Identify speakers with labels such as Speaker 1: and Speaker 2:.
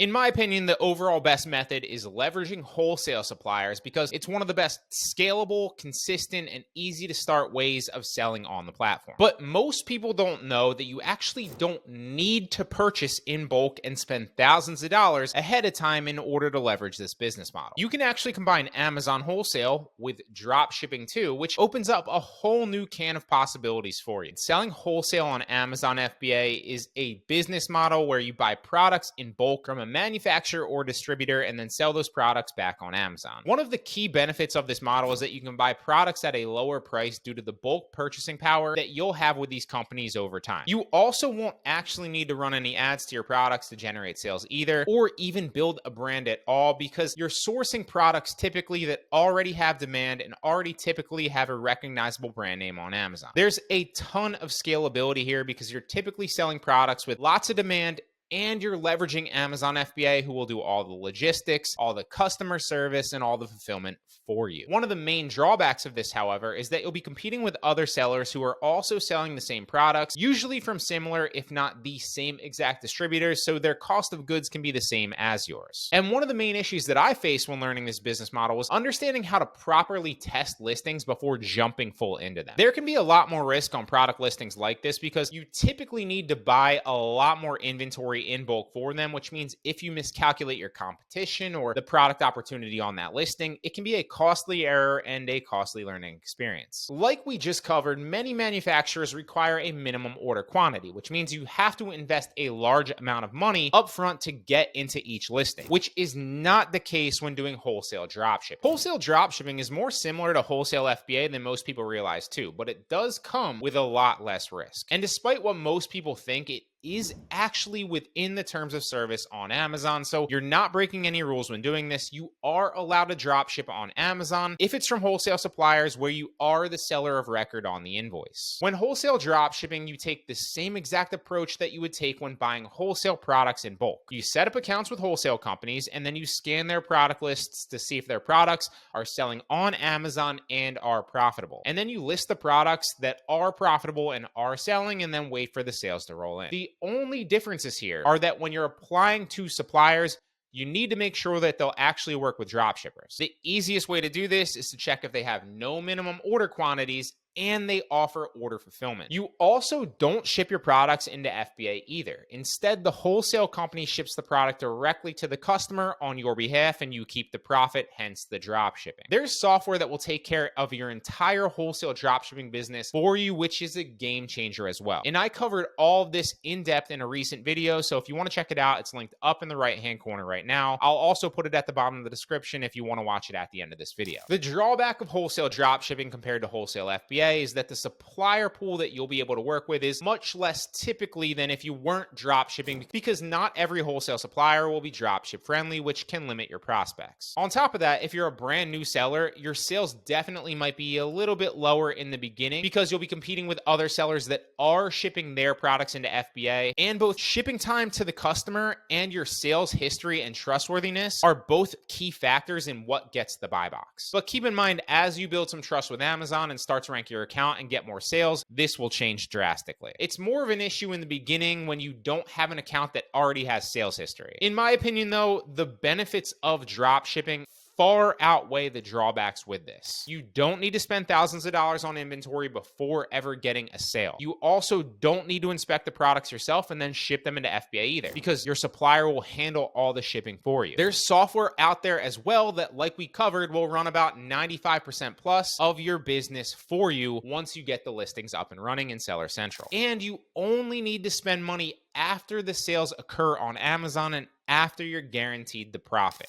Speaker 1: In my opinion, the overall best method is leveraging wholesale suppliers because it's one of the best scalable, consistent, and easy to start ways of selling on the platform. But most people don't know that you actually don't need to purchase in bulk and spend thousands of dollars ahead of time in order to leverage this business model. You can actually combine Amazon wholesale with drop shipping too, which opens up a whole new can of possibilities for you. Selling wholesale on Amazon FBA is a business model where you buy products in bulk from a manufacturer or distributor and then sell those products back on Amazon. One of the key benefits of this model is that you can buy products at a lower price due to the bulk purchasing power that you'll have with these companies over time. You also won't actually need to run any ads to your products to generate sales either, or even build a brand at all, because you're sourcing products typically that already have demand and already typically have a recognizable brand name on Amazon. There's a ton of scalability here because you're typically selling products with lots of demand and you're leveraging Amazon FBA, who will do all the logistics, all the customer service, and all the fulfillment for you. One of the main drawbacks of this, however, is that you'll be competing with other sellers who are also selling the same products, usually from similar, if not the same exact distributors, so their cost of goods can be the same as yours. And one of the main issues that I faced when learning this business model was understanding how to properly test listings before jumping full into them. There can be a lot more risk on product listings like this because you typically need to buy a lot more inventory in bulk for them, which means if you miscalculate your competition or the product opportunity on that listing, it can be a costly error and a costly learning experience. Like we just covered, many manufacturers require a minimum order quantity, which means you have to invest a large amount of money upfront to get into each listing, which is not the case when doing wholesale dropshipping. Wholesale dropshipping is more similar to wholesale FBA than most people realize too, but it does come with a lot less risk. And despite what most people think, it is actually within the terms of service on Amazon. So you're not breaking any rules when doing this. You are allowed to drop ship on Amazon if it's from wholesale suppliers where you are the seller of record on the invoice. When wholesale drop shipping, you take the same exact approach that you would take when buying wholesale products in bulk. You set up accounts with wholesale companies and then you scan their product lists to see if their products are selling on Amazon and are profitable. And then you list the products that are profitable and are selling and then wait for the sales to roll in. The only differences here are that when you're applying to suppliers, you need to make sure that they'll actually work with dropshippers. The easiest way to do this is to check if they have no minimum order quantities and they offer order fulfillment. You also don't ship your products into FBA either. Instead, the wholesale company ships the product directly to the customer on your behalf and you keep the profit, hence the drop shipping. There's software that will take care of your entire wholesale drop shipping business for you, which is a game changer as well. And I covered all of this in depth in a recent video, so if you want to check it out, it's linked up in the right-hand corner right now. I'll also put it at the bottom of the description if you want to watch it at the end of this video. The drawback of wholesale drop shipping compared to wholesale FBA is that the supplier pool that you'll be able to work with is much less typically than if you weren't drop shipping, because not every wholesale supplier will be drop ship friendly, which can limit your prospects. On top of that, if you're a brand new seller, your sales definitely might be a little bit lower in the beginning because you'll be competing with other sellers that are shipping their products into FBA, and both shipping time to the customer and your sales history and trustworthiness are both key factors in what gets the buy box. But keep in mind, as you build some trust with Amazon and start to rank your account and get more sales, this will change drastically. It's more of an issue in the beginning when you don't have an account that already has sales history. In my opinion though, the benefits of drop shipping far outweigh the drawbacks with this. You don't need to spend thousands of dollars on inventory before ever getting a sale. You also don't need to inspect the products yourself and then ship them into FBA either, because your supplier will handle all the shipping for you. There's software out there as well that, like we covered, will run about 95% plus of your business for you once you get the listings up and running in Seller Central. And you only need to spend money after the sales occur on Amazon and after you're guaranteed the profit.